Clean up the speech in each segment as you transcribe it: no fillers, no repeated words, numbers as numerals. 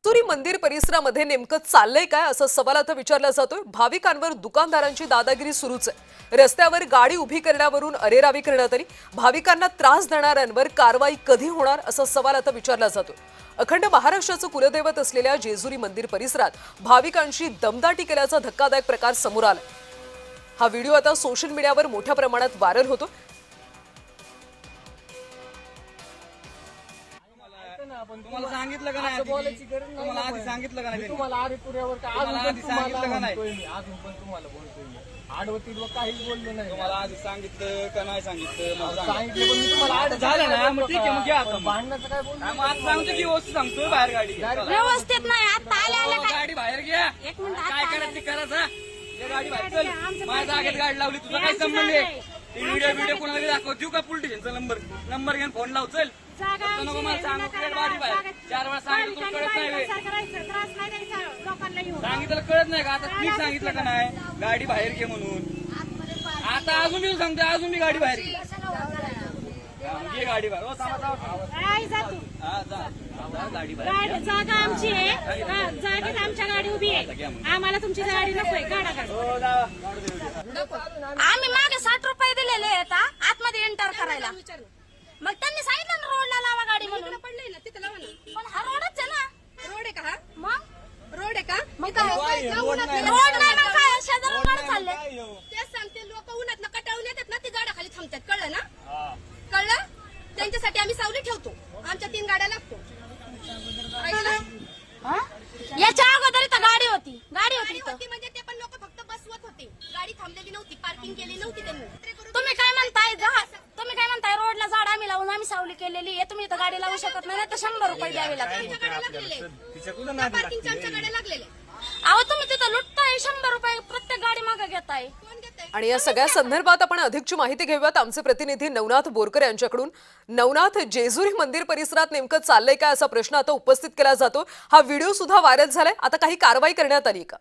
जेजुरी मंदिर परिसरामध्ये नेमकं चाललंय काय असा सवाल आता विचारला जातोय। भाविकांवर दुकानदारांची दादागिरी सुरूच आहे। रस्त्यावर गाडी उभी करण्यावरून अरेरावी करण्यात आली। भाविकांना त्रास देणाऱ्यांवर कारवाई कधी होणार असा सवाल आता विचारला जातोय। अखंड महाराष्ट्राचं कुलदैवत असलेल्या जेजुरी मंदिर परिसरात भाविकांशी दमदाटी केल्याचा धक्कादायक प्रकार समोर आला। हा व्हिडिओ आता सोशल मीडियावर मोठ्या प्रमाणात व्हायरल होतो। तुम्हाला सांगितलं का नाही? बोलायची गरज नाही। तुम्हाला आधी सांगितलं का नाही? तुम्हाला आधी पुऱ्यावर का अजून पण सांगितलं का नाही? अजून पण तुम्हाला बोलतोय मी। आडवतीला काहीच बोललो नाही। तुम्हाला आधी सांगितलं का नाही सांगितलं? मला सांगितलं पण मी तुम्हाला आधी झालं ना, मग ठीक आहे, मग घ्या आता। भांडणाचं काय बोलतो? मग आज सांगतो की व्यवस्थित सांगतोय, बाहेर गाडी व्यवस्थित नाही। आता आल्या गाडी बाहेर घ्या। एक मिनिट काय करायचं करायचं। ये गाडी बाहेर चल। माझ्या जागेत गाडी लावली, तुझा काय संबंध आहे? व्हिडिओ कोणाला दाखव देऊ का? पोलीस स्टेशनचा नंबर घेऊन फोन लाव। चल नको मला सांगू, गाडी बाहेर 4 वेळा सांगितलं, तुला कळत नाही? सांगितलं कळत नाही का? आता मी सांगितलं का नाही गाडी बाहेर घे म्हणून? आता अजून मी सांगते, अजून मी गाडी बाहेर घे गाडी बाहेर। गाडी बाहेर जागा आमची आहे, जागेत आमच्या गाडी उभी आहे। आम्हाला तुमची गाडी नकोय, काढा गाडी। आम्ही मागे 60 रुपये दिलेले आहेत आतमध्ये एंटर करायला। मग त्यांनी सांगितलं ना रोडला लावा गाडी म्हणून। पडलंय ना तिथे लावा ना। पण हा रोडच आहे ना। रोड आहे का हा? मग रोड आहे का? मग काय रोड नाही, मग काय शेजारून गाडी चालले? तेच सांगते, लोक उन्हात कटाळून येतात ना, ती गाड्याखाली थांबतात। कळलं ना? कळलं? त्यांच्यासाठी आम्ही सावली ठेवतो। आमच्या 3 गाड्या लागतो। याच्या अगोदर इथं गाडी होती म्हणजे ते पण लोक फक्त बसवत होते, गाडी थांबलेली नव्हती, पार्किंग केली नव्हती त्यांनी। तुम्ही काय म्हणताय रोडला झाड आम्ही लावून आम्ही सावली केलेली आहे, तुम्ही इथं गाडी लावू शकत नाही, तर 100 रुपये द्यावे लागतील। आमच्या गाड्या लागलेले। अहो तुम्ही तिथं लुटताय, 100 रुपये प्रत्येक गाडी मागे घेताय। आणि या सगळ्या संदर्भात आपण अधिकची माहिती घेऊयात आमचे प्रतिनिधी नवनाथ बोरकर यांच्याकडून। नवनाथ, जेजुरी मंदिर परिसरात नेमकं चाललंय काय असा प्रश्न आता उपस्थित केला जातो। हा व्हिडिओ सुद्धा व्हायरल झालाय, आता काही कारवाई करण्यात आली का?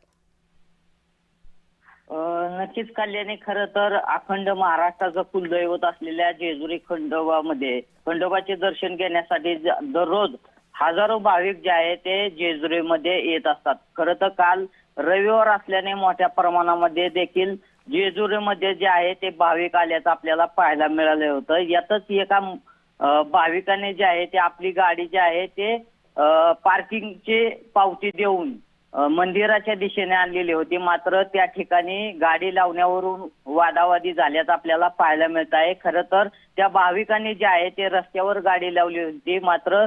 नक्कीच कल्याणी, खरं तर अखंड महाराष्ट्राचं कुलदैवत असलेल्या जेजुरी खंडोबाचे दर्शन घेण्यासाठी दररोज हजारो भाविक जे आहे ते जेजुरीमध्ये येत असतात। खरं तर काल रविवार असल्याने मोठ्या प्रमाणामध्ये देखील जेजुरीमध्ये जे आहे ते भाविक आल्याचं आपल्याला पाहायला मिळालं होतं। यातच एका भाविकाने जे आहे ते आपली गाडी जी आहे ते पार्किंगची पावती देऊन मंदिराच्या दिशेने आणलेली होती, मात्र त्या ठिकाणी गाडी लावण्यावरून वादावादी झाल्याचं आपल्याला पाहायला मिळत आहे। खरं तर त्या भाविकांनी जे आहे ते रस्त्यावर गाडी लावली होती, मात्र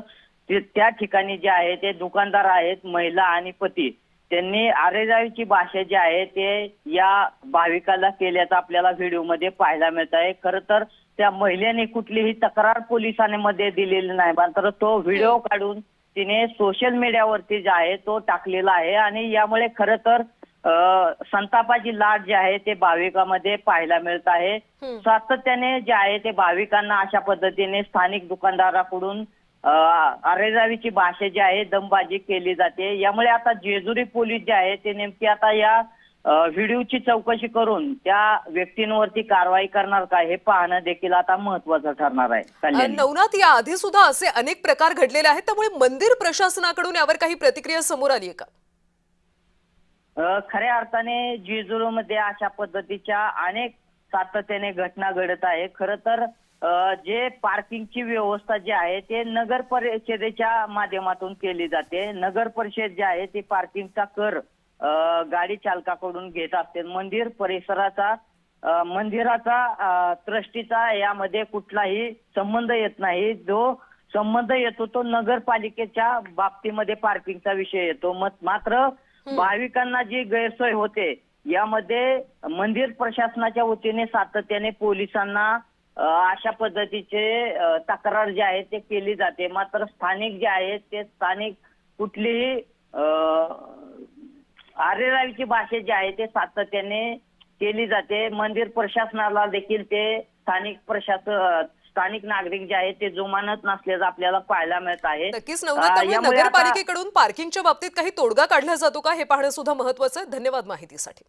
त्या ठिकाणी जे आहे ते दुकानदार आहेत, महिला आणि पती, त्यांनी आरेजावीची भाषा जी आहे ते या भाविकाला केल्याचं आपल्याला व्हिडिओमध्ये पाहायला मिळत आहे। खरं तर त्या महिलेने कुठलीही तक्रार पोलिसांमध्ये दिलेली नाही, मात्र तो व्हिडिओ काढून तिने सोशल मीडियावरती जे आहे तो टाकलेला आहे। आणि यामुळे खरं तर संतापाची लाट जी आहे ते भाविकांमध्ये पाहायला मिळत आहे। सातत्याने जे आहे ते भाविकांना अशा पद्धतीने स्थानिक दुकानदाराकडून अरेरावीची भाषा जी आहे दमबाजी केली जाते। यामुळे आता जेजुरी पोलीस जे आहे ते नेमकी आता या व्हिडिओची चौकशी करून त्या व्यक्तींवरती कारवाई करणार का हे पाहणं देखील आता महत्त्वाचं ठरणार आहे। नवनाथ, या आधी सुद्धा असे अनेक प्रकार घडलेले आहेत, त्यामुळे मंदिर प्रशासनाकडून यावर काही प्रतिक्रिया समोर आली आहे का? खऱ्या अर्थाने जेजुरीमध्ये अशा पद्धतीच्या अनेक सातत्याने घटना घडत आहे। खरं तर जे पार्किंगची व्यवस्था जी आहे ते नगर परिषदेच्या माध्यमातून केली जाते। नगर परिषद जे आहे ते पार्किंगचा कर गाडी चालकाकडून घेत असते। मंदिर परिसराचा मंदिराचा ट्रस्टीचा यामध्ये कुठलाही संबंध येत नाही। जो संबंध येतो तो नगरपालिकेच्या बाबतीमध्ये पार्किंगचा विषय येतो। मात्र भाविकांना जी गैरसोय होते यामध्ये मंदिर प्रशासनाच्या वतीने सातत्याने पोलिसांना अशा पद्धतीचे तक्रार जे आहे ते केली जाते। मात्र स्थानिक जे आहे ते स्थानिक कुठलीही आरेरावीची भाषा जी आहे ते सातत्याने केली जाते। मंदिर प्रशासनाला देखील ते स्थानिक नागरिक जे आहेत ते जुमानत नसल्याचं आपल्याला पाहायला मिळत आहे। नक्कीच नवनाथ, नगरपालिकेकडून पार्किंगच्या बाबतीत काही तोडगा काढला जातो का हे पाहणं सुद्धा महत्त्वाचं आहे। धन्यवाद माहितीसाठी।